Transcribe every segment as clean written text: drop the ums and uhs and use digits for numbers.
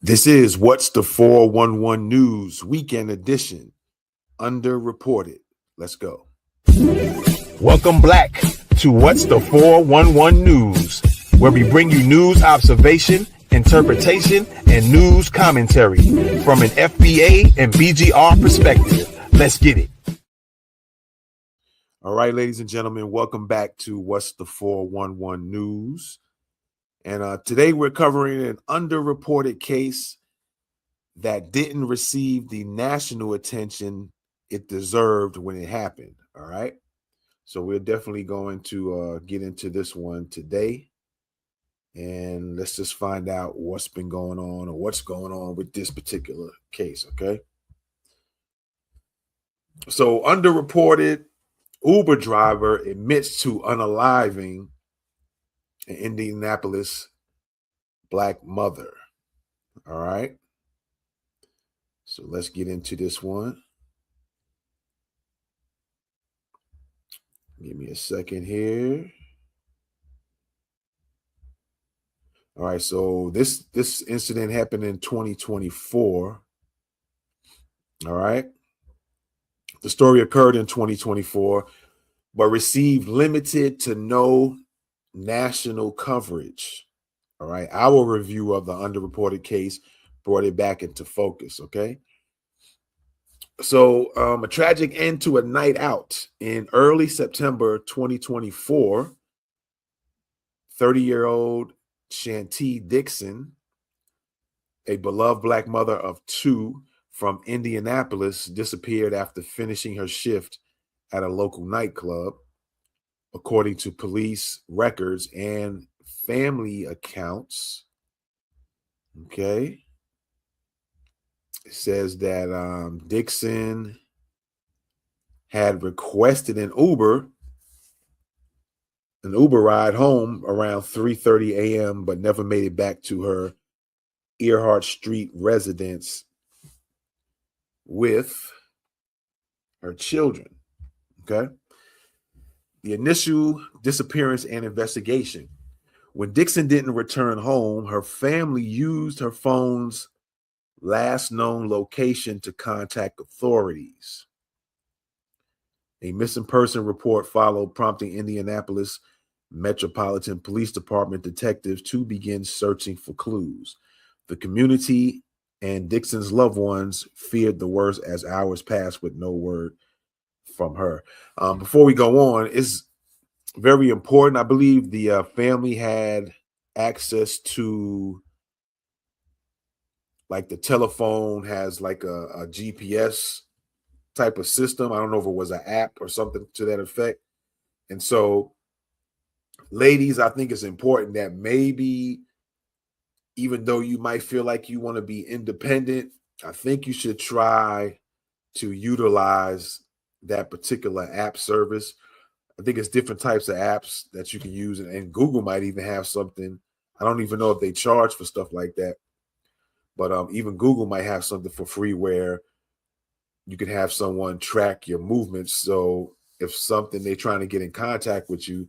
This is What's the 411 News Weekend Edition, Underreported. Let's go. Welcome, Black, to What's the 411 News, where we bring you news observation, interpretation, and news commentary from an FBA and BGR perspective. Let's get it. All right, ladies and gentlemen, welcome back to What's the 411 News. And today we're covering an underreported case that didn't receive the national attention it deserved when it happened. All right. So we're definitely going to get into this one today. And let's just find out what's been going on or what's going on with this particular case. Okay. So underreported, Uber driver admits to unaliving an Indianapolis Black mother. All right. So let's get into this one. Give me a second here. All right. So this incident happened in 2024. All right. The story occurred in 2024, but received limited to no national coverage. All right. Our review of the underreported case brought it back into focus. Okay. So a tragic end to a night out in early September 2024. 30-year-old Shantee Dixon, a beloved Black mother of two from Indianapolis, disappeared after finishing her shift at a local nightclub, according to police records and family accounts. Okay. It says that Dixon had requested an Uber ride home around 3:30 a.m., but never made it back to her Earhart Street residence with her children. Okay. The initial disappearance and investigation. When Dixon didn't return home, her family used her phone's last known location to contact authorities. A missing person report followed, prompting Indianapolis Metropolitan Police Department detectives to begin searching for clues. The community and Dixon's loved ones feared the worst as hours passed with no word from her. Before we go on, it's very important. I believe the family had access to, like, the telephone has like a GPS type of system. I don't know if it was an app or something to that effect. And so, ladies, I think it's important that maybe, even though you might feel like you want to be independent, I think you should try to utilize that particular app service. I think it's different types of apps that you can use, and Google might even have something. I don't even know if they charge for stuff like that, but even Google might have something for free where you can have someone track your movements. So if something, they're trying to get in contact with you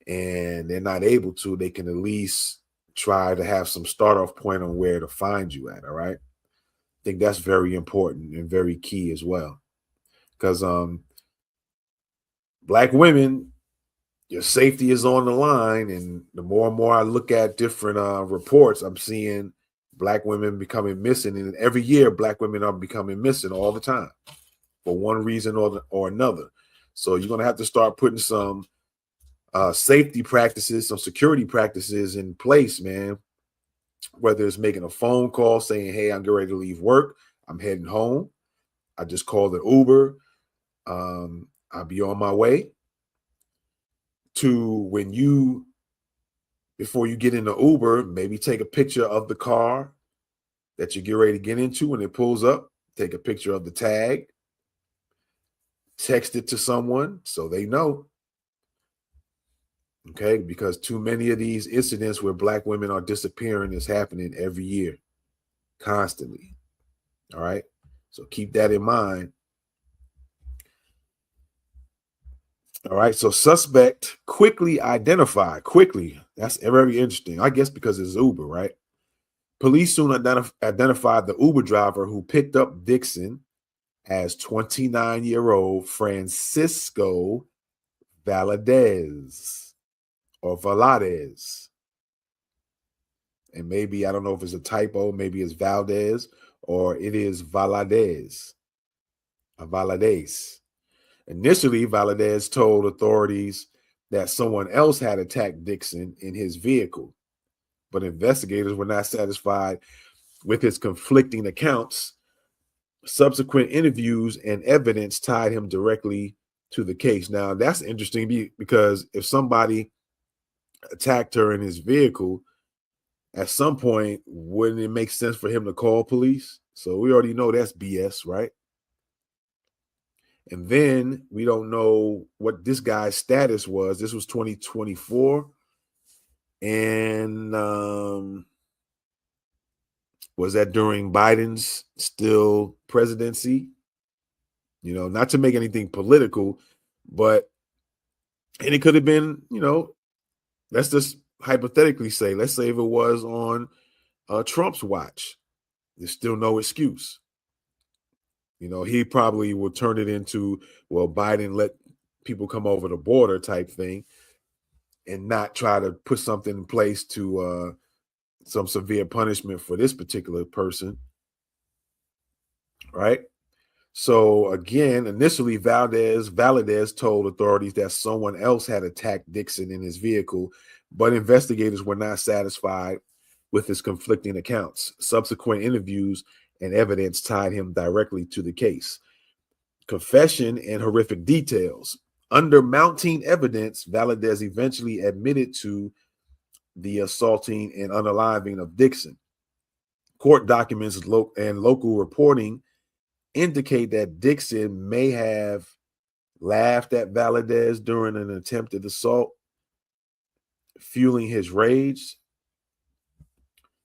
and they're not able to, they can at least try to have some start off point on where to find you at. All right. I think that's very important and very key as well. Because Black women, your safety is on the line. And the more and more I look at different reports, I'm seeing Black women becoming missing. And every year, Black women are becoming missing all the time for one reason or another. So you're going to have to start putting some safety practices, some security practices in place, man. Whether it's making a phone call saying, hey, I'm getting ready to leave work, I'm heading home, I just called an Uber, I'll be on my way, to when before you get in the Uber, maybe take a picture of the car that you get ready to get into when it pulls up, take a picture of the tag, text it to someone so they know. Okay, because too many of these incidents where Black women are disappearing is happening every year, constantly. All right, so keep that in mind. All right, so suspect quickly identified. Quickly, that's very interesting. I guess because it's Uber, right? Police soon identified the Uber driver who picked up Dixon as 29-year-old Francisco Valadez or Valadez. And maybe, I don't know if it's a typo, maybe it's Valdez or it is Valadez. Valadez. Initially, Valadez told authorities that someone else had attacked Dixon in his vehicle, but investigators were not satisfied with his conflicting accounts. Subsequent interviews and evidence tied him directly to the case. Now, that's interesting because if somebody attacked her in his vehicle, at some point, wouldn't it make sense for him to call police? So we already know that's BS, right? And then we don't know what this guy's status was. This was 2024. And was that during Biden's still presidency? You know, not to make anything political, but, and it could have been, you know, let's just hypothetically say, let's say if it was on Trump's watch, there's still no excuse. You know, he probably will turn it into, well, Biden let people come over the border type thing and not try to put something in place to some severe punishment for this particular person. Right. So again, initially Valadez told authorities that someone else had attacked Dixon in his vehicle, but investigators were not satisfied with his conflicting accounts. Subsequent interviews and evidence tied him directly to the case. Confession and horrific details. Under mounting evidence, Valadez eventually admitted to the assaulting and unaliving of Dixon. Court documents and local reporting indicate that Dixon may have laughed at Valadez during an attempted assault, fueling his rage.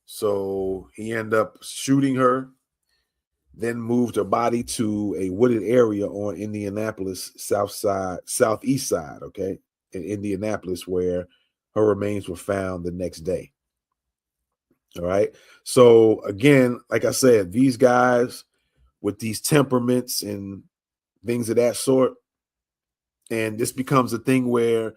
So he ended up shooting her, then moved her body to a wooded area on Indianapolis southeast side, okay, in Indianapolis, where her remains were found the next day. All right. So again, like I said, these guys with these temperaments and things of that sort, and this becomes a thing where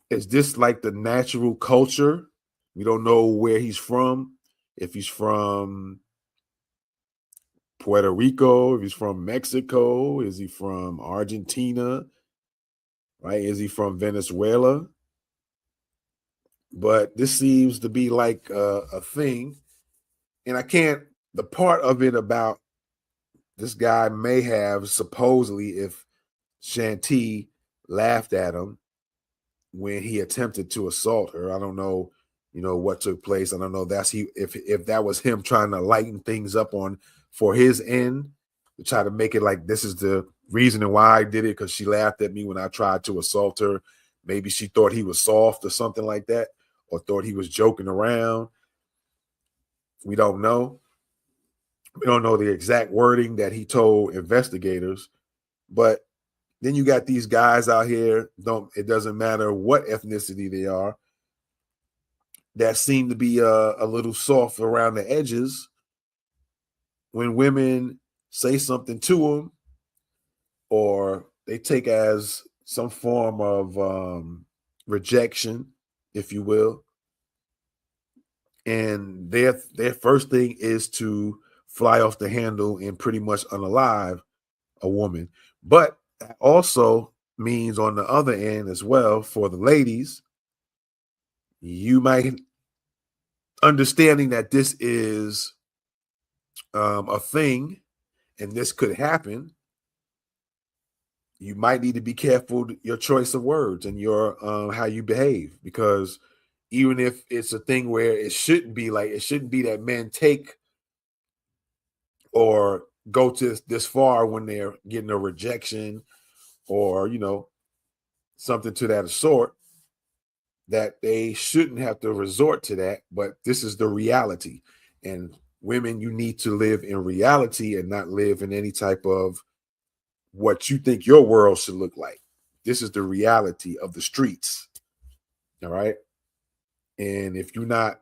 is this like the natural culture? We don't know where he's from, if he's from Puerto Rico, if he's from Mexico, is he from Argentina, right? Is he from Venezuela? But this seems to be like a thing. And the part of it about this guy may have supposedly, if Shanti laughed at him when he attempted to assault her, I don't know, what took place. I don't know if that was him trying to lighten things up for his end, to try to make it like this is the reason why I did it, because she laughed at me when I tried to assault her. Maybe she thought he was soft or something like that, or thought he was joking around. We don't know. We don't know the exact wording that he told investigators, but then you got these guys out here, it doesn't matter what ethnicity they are, that seem to be a little soft around the edges when women say something to them, or they take as some form of rejection, if you will. And their first thing is to fly off the handle and pretty much unalive a woman. But that also means on the other end as well, for the ladies, you might, understanding that this is a thing and this could happen, you might need to be careful your choice of words and your how you behave, because even if it's a thing where it shouldn't be that men take or go to this far when they're getting a rejection or something to that sort, that they shouldn't have to resort to that. But this is the reality, and women, you need to live in reality and not live in any type of what you think your world should look like. This is the reality of the streets. All right. And if you're not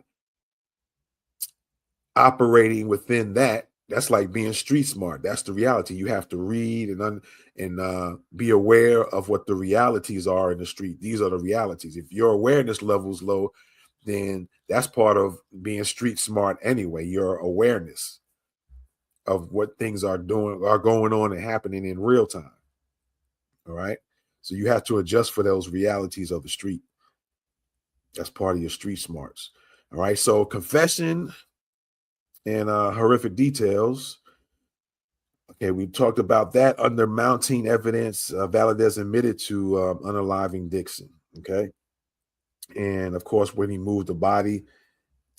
operating within that, that's like being street smart. That's the reality. You have to read and be aware of what the realities are in the street. These are the realities. If your awareness level is low, then that's part of being street smart anyway. Your awareness of what things are going on and happening in real time. All right. So you have to adjust for those realities of the street. That's part of your street smarts. All right. So confession and horrific details. Okay, we talked about that. Under mounting evidence, Valadez admitted to unaliving Dixon. Okay. And of course, when he moved the body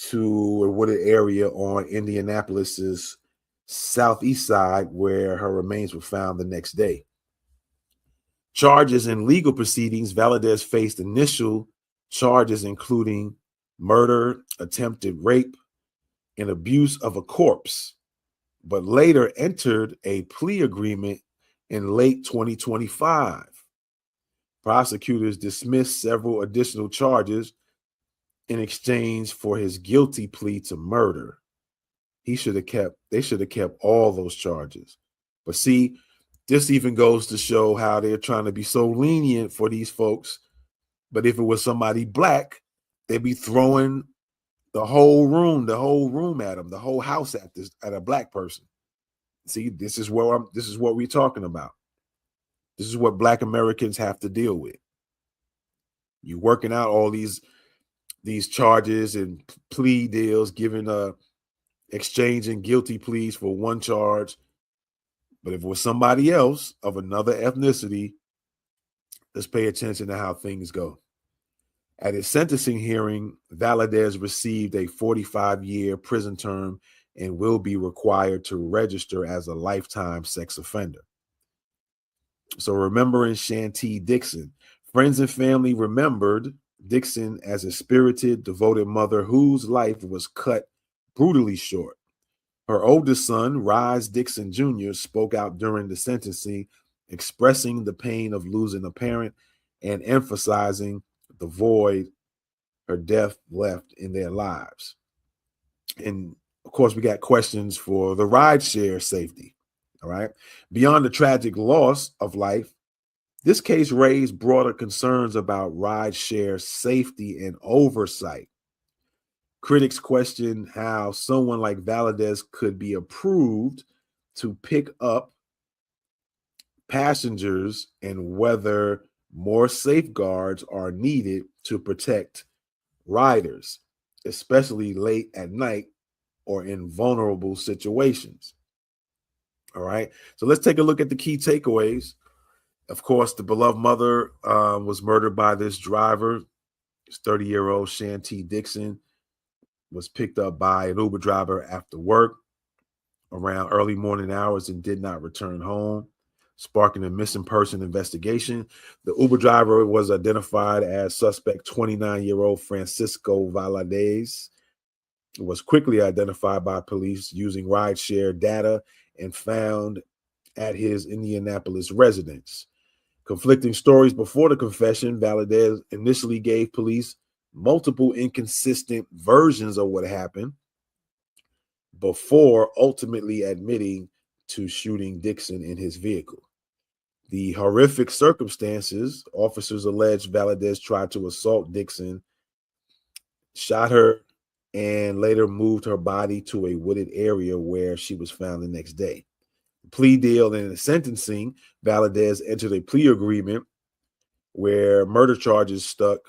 to a wooded area on Indianapolis's southeast side, where her remains were found the next day. Charges in legal proceedings, Valadez faced initial charges including murder, attempted rape, and abuse of a corpse, but later entered a plea agreement in late 2025. Prosecutors dismissed several additional charges in exchange for his guilty plea to murder. They should have kept all those charges. But see, this even goes to show how they're trying to be so lenient for these folks. But if it was somebody black, they'd be throwing the whole room at them, the whole house at a black person. See, this is what we're talking about. This is what Black Americans have to deal with. You working out all these charges and plea deals, exchanging guilty pleas for one charge. But if it was somebody else of another ethnicity, let's pay attention to how things go. At his sentencing hearing, Valadez received a 45-year prison term and will be required to register as a lifetime sex offender. So remembering Shantee Dixon, friends and family remembered Dixon as a spirited, devoted mother whose life was cut brutally short. Her oldest son, Rise Dixon Jr., spoke out during the sentencing, expressing the pain of losing a parent and emphasizing the void her death left in their lives. And of course, we got questions for the rideshare safety. All right. Beyond the tragic loss of life, this case raised broader concerns about rideshare safety and oversight. Critics question how someone like Valadez could be approved to pick up passengers and whether more safeguards are needed to protect riders, especially late at night or in vulnerable situations. All right. So let's take a look at the key takeaways. Of course, the beloved mother was murdered by this driver. 30-year-old Shantee Dixon was picked up by an Uber driver after work around early morning hours and did not return home, sparking a missing person investigation. The Uber driver was identified as suspect 29-year-old Francisco Valadez. It was quickly identified by police using rideshare data and found at his Indianapolis residence. Conflicting stories before the confession, Valadez initially gave police multiple inconsistent versions of what happened before ultimately admitting to shooting Dixon in his vehicle. The horrific circumstances, officers alleged Valadez tried to assault Dixon, shot her, and later moved her body to a wooded area where she was found the next day. The plea deal and the sentencing, Valadez entered a plea agreement where murder charges stuck,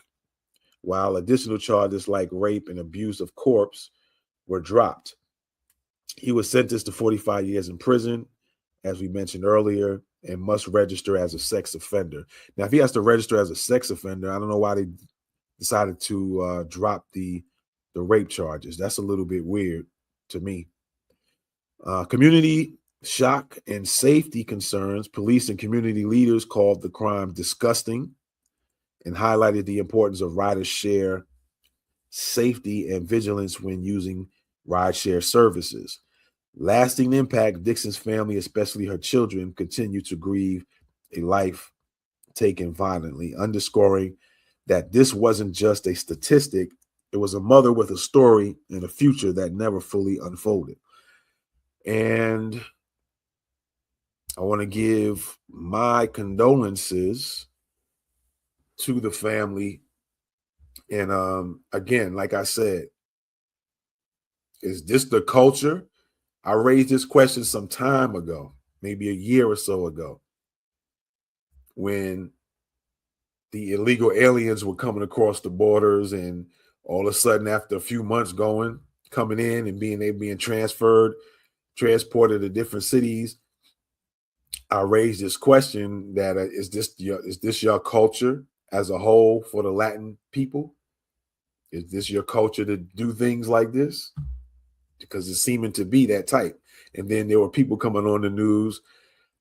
while additional charges like rape and abuse of corpse were dropped. He was sentenced to 45 years in prison, as we mentioned earlier, and must register as a sex offender. Now, if he has to register as a sex offender, I don't know why they decided to drop the rape charges. That's a little bit weird to me. Community shock and safety concerns. Police and community leaders called the crime disgusting and highlighted the importance of rideshare safety and vigilance when using rideshare services. Lasting impact, Dixon's family, especially her children, continue to grieve a life taken violently, underscoring that this wasn't just a statistic, It was a mother with a story and a future that never fully unfolded. And I want to give my condolences to the family. And again, like I said, is this the culture? I raised this question some time ago, maybe a year or so ago, when the illegal aliens were coming across the borders, and all of a sudden, after a few months coming in and being transported to different cities, I raised this question that is this your culture as a whole for the Latin people? Is this your culture to do things like this? Because it's seeming to be that type. And then there were people coming on the news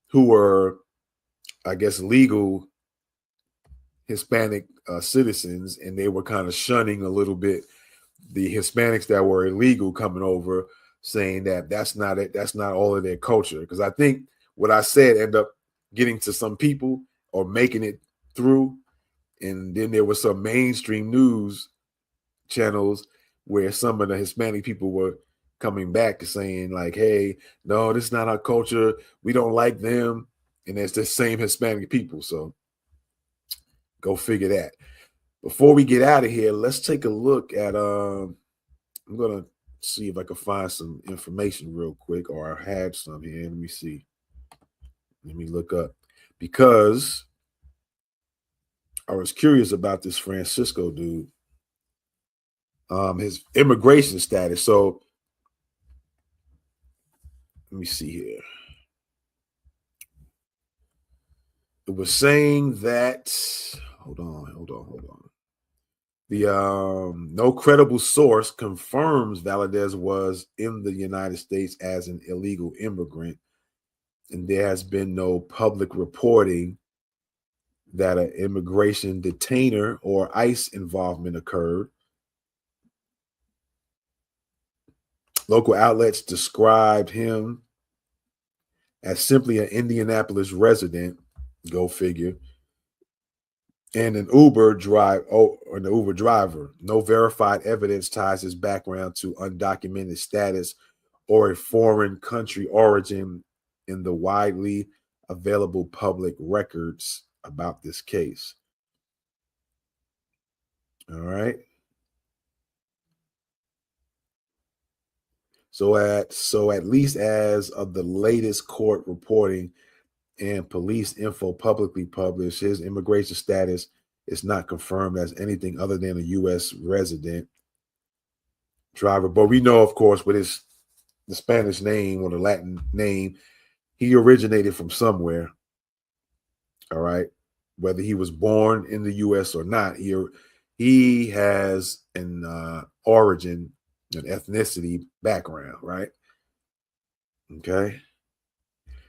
who were, I guess, legal Hispanic citizens, and they were kind of shunning a little bit the Hispanics that were illegal coming over, saying that that's not it, that's not all of their culture. Because I think what I said ended up getting to some people or making it through, and then there were some mainstream news channels where some of the Hispanic people were coming back saying like, hey, no, this is not our culture, we don't like them, and it's the same Hispanic people. So go figure that. Before we get out of here, let's take a look at I'm gonna see if I can find some information real quick, or I had some here. Let me see. Let me look up, because I was curious about this Francisco dude, his immigration status. So let me see here. It was saying that, hold on. The no credible source confirms Valadez was in the United States as an illegal immigrant, and there has been no public reporting that an immigration detainer or ICE involvement occurred. Local outlets described him as simply an Indianapolis resident, go figure, and an Uber driver. No verified evidence ties his background to undocumented status or a foreign country origin in the widely available public records about this case. All right. So at least as of the latest court reporting and police info publicly published, his immigration status is not confirmed as anything other than a U.S. resident driver. But we know, of course, with the Spanish name or the Latin name, he originated from somewhere. All right. Whether he was born in the U.S. or not, he has an origin, an ethnicity background, right? Okay.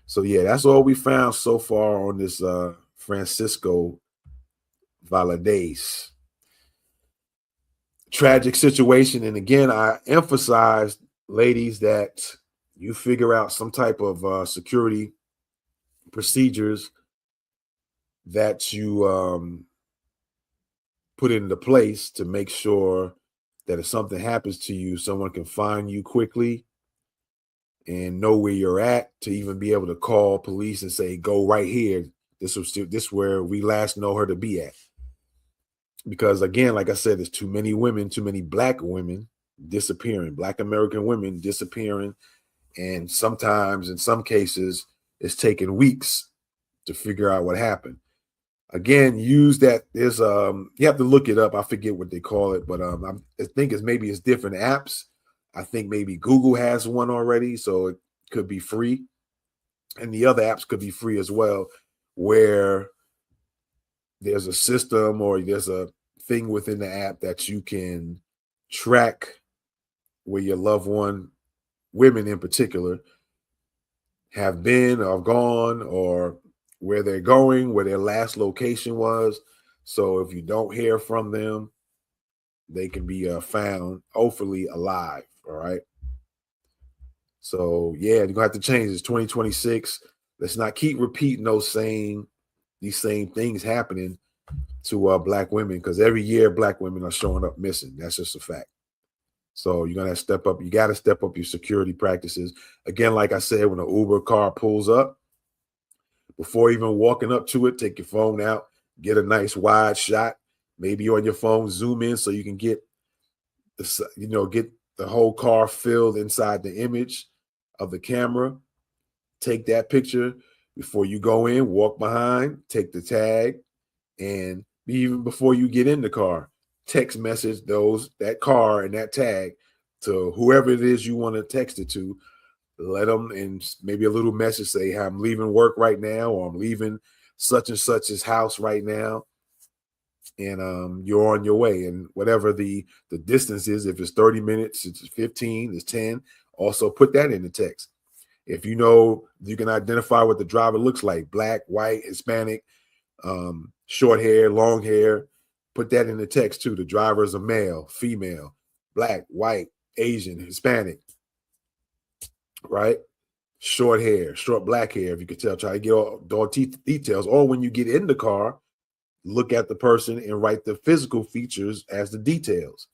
So yeah, that's all we found so far on this Francisco Valadez. Tragic situation. And again, I emphasize, ladies, that you figure out some type of security procedures that you put into place to make sure that if something happens to you, someone can find you quickly and know where you're at, to even be able to call police and say, go right here. This where we last know her to be at. Because again, like I said, there's too many Black women disappearing, Black American women disappearing. And sometimes, in some cases, it's taken weeks to figure out what happened. Again, use that. There's you have to look it up. I forget what they call it, but I think it's different apps. I think maybe Google has one already, so it could be free. And the other apps could be free as well, where there's a system or there's a thing within the app that you can track where your loved one, women in particular, have been or gone, or where they're going, where their last location was. So if you don't hear from them, they can be found, hopefully alive. All right. So yeah, you're gonna have to change. It's 2026. Let's not keep repeating these same things happening to Black women, because every year Black women are showing up missing. That's just a fact. So you're gonna step up. You got to step up your security practices. Again, like I said, when an Uber car pulls up, before even walking up to it, take your phone out, get a nice wide shot. Maybe on your phone, zoom in so you can get get the whole car filled inside the image of the camera. Take that picture before you go in. Walk behind. Take the tag, and even before you get in the car, text message that car and that tag to whoever it is you want to text it to. Let them, and maybe a little message say, hey, I'm leaving work right now, or I'm leaving such and such's house right now, and you're on your way. And whatever the distance is, if it's 30 minutes, it's 15, it's 10, also put that in the text. If you know you can identify what the driver looks like, Black, white, Hispanic, short hair, long hair, put that in the text too. The driver is a male, female, Black, white, Asian, Hispanic, right? Short hair, short black hair, if you could tell. Try to get all details. Or when you get in the car, look at the person and write the physical features as the details,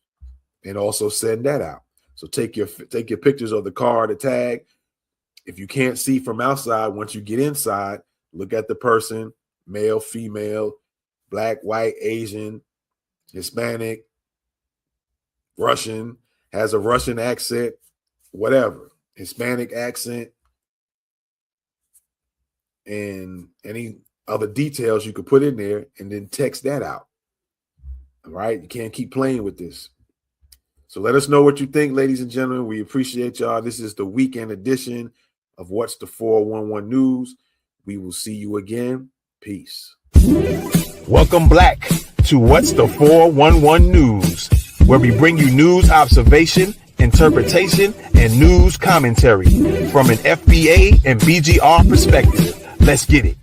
and also send that out. So take your pictures of the car, the tag. If you can't see from outside, once you get inside, look at the person, male, female, Black, white, Asian, Hispanic, Russian, has a Russian accent, whatever, Hispanic accent, and any other details you could put in there, and then text that out. All right. You can't keep playing with this. So let us know what you think, ladies and gentlemen. We appreciate y'all. This is the weekend edition of What's the 411 News. We will see you again. Peace. Welcome, Black, to What's the 411 News, where we bring you news observation, interpretation, and news commentary from an FBA and BGR perspective. Let's get it.